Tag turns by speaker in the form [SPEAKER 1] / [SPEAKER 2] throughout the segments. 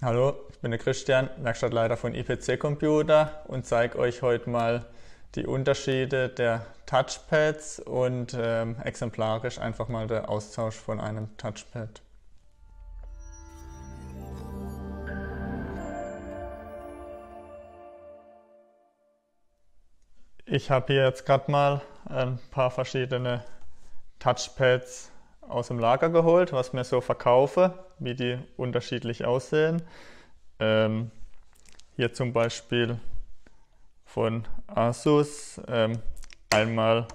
[SPEAKER 1] Hallo, ich bin der Christian, Werkstattleiter von IPC Computer und zeige euch heute mal die Unterschiede der Touchpads und exemplarisch einfach mal der Austausch von einem Touchpad. Ich habe hier jetzt gerade mal ein paar verschiedene Touchpads aus dem Lager geholt, was mir so verkaufe, wie die unterschiedlich aussehen. Hier zum Beispiel von Asus. Einmal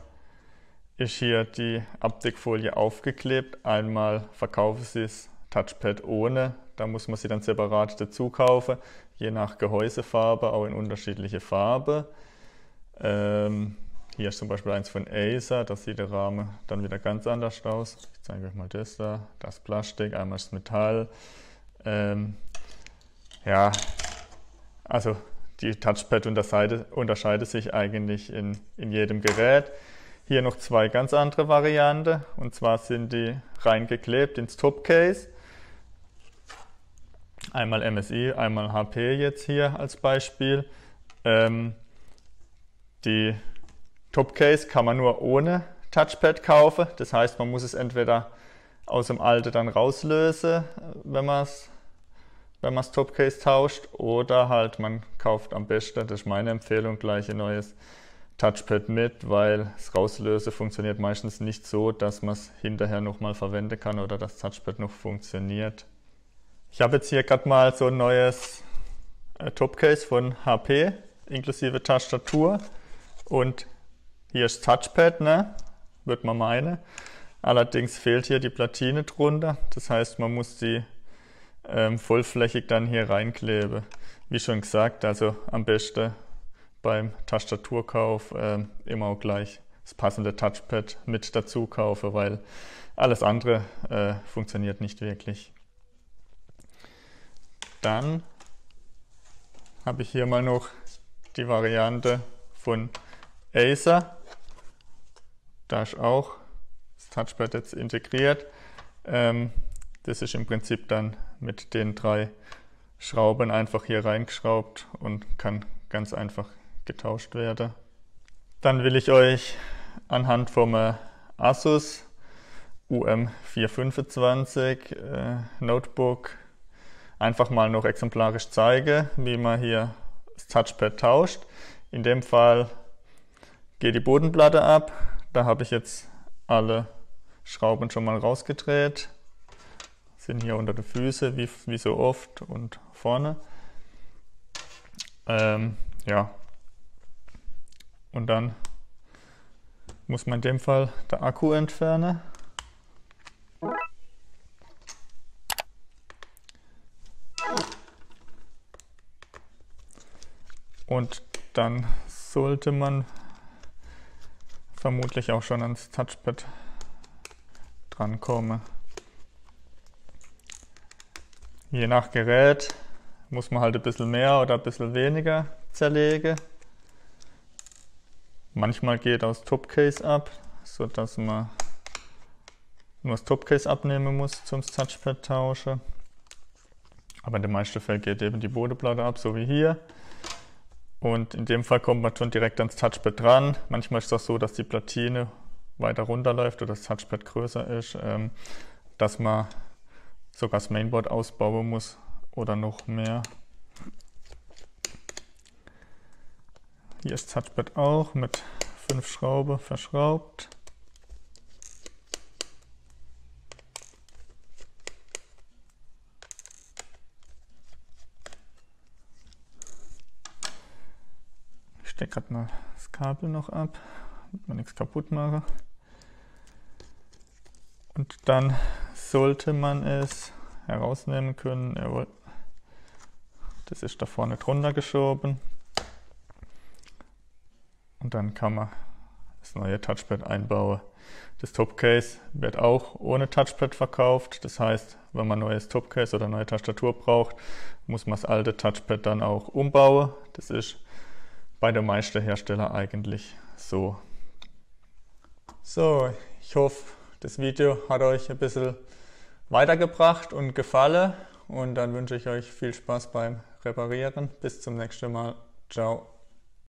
[SPEAKER 1] ist hier die Abdeckfolie aufgeklebt, einmal verkaufen sie das Touchpad ohne. Da muss man sie dann separat dazu kaufen, je nach Gehäusefarbe, auch in unterschiedliche Farbe. Hier ist zum Beispiel eins von Acer, da sieht der Rahmen dann wieder ganz anders aus. Ich zeige euch mal das da, das Plastik, einmal das Metall. Ja, also die Touchpad unterscheidet sich eigentlich in jedem Gerät. Hier noch zwei ganz andere Varianten, und zwar sind die reingeklebt ins Topcase. Einmal MSI, einmal HP jetzt hier als Beispiel. Die Topcase kann man nur ohne Touchpad kaufen, das heißt, man muss es entweder aus dem alten dann rauslösen, wenn man das Topcase tauscht, oder halt man kauft am besten, das ist meine Empfehlung, gleich ein neues Touchpad mit, weil das Rauslösen funktioniert meistens nicht so, dass man es hinterher nochmal verwenden kann oder das Touchpad noch funktioniert. Ich habe jetzt hier gerade mal so ein neues Topcase von HP, inklusive Tastatur, und hier ist Touchpad, ne? Würde man meinen. Allerdings fehlt hier die Platine drunter, das heißt, man muss die vollflächig dann hier reinkleben. Wie schon gesagt, also am besten beim Tastaturkauf immer auch gleich das passende Touchpad mit dazu kaufen, weil alles andere funktioniert nicht wirklich. Dann habe ich hier mal noch die Variante von Acer. Da ist auch das Touchpad jetzt integriert. Das ist im Prinzip dann mit den 3 Schrauben einfach hier reingeschraubt und kann ganz einfach getauscht werden. Dann will ich euch anhand vom Asus UM425 Notebook einfach mal noch exemplarisch zeigen, wie man hier das Touchpad tauscht. In dem Fall geht die Bodenplatte ab. Da habe ich jetzt alle Schrauben schon mal rausgedreht. Sind hier unter den Füßen, wie so oft, und vorne. Ja. Und dann muss man in dem Fall den Akku entfernen. Und dann sollte man vermutlich auch schon ans Touchpad drankommen. Je nach Gerät muss man halt ein bisschen mehr oder ein bisschen weniger zerlegen. Manchmal geht auch das Topcase ab, sodass man nur das Topcase abnehmen muss zum Touchpad tauschen. Aber in den meisten Fällen geht eben die Bodenplatte ab, so wie hier. Und in dem Fall kommt man schon direkt ans Touchpad dran. Manchmal ist es auch so, dass die Platine weiter runterläuft oder das Touchpad größer ist, dass man sogar das Mainboard ausbauen muss oder noch mehr. Hier ist das Touchpad auch mit 5 Schrauben verschraubt. Ich stecke gerade mal das Kabel noch ab, damit man nichts kaputt mache. Und dann sollte man es herausnehmen können. Jawohl. Das ist da vorne drunter geschoben. Und dann kann man das neue Touchpad einbauen. Das Topcase wird auch ohne Touchpad verkauft. Das heißt, wenn man ein neues Topcase oder eine neue Tastatur braucht, muss man das alte Touchpad dann auch umbauen. Das ist bei den meisten Herstellern eigentlich so. So, ich hoffe, das Video hat euch ein bisschen weitergebracht und gefallen. und dann wünsche ich euch viel Spaß beim Reparieren. Bis zum nächsten Mal. Ciao.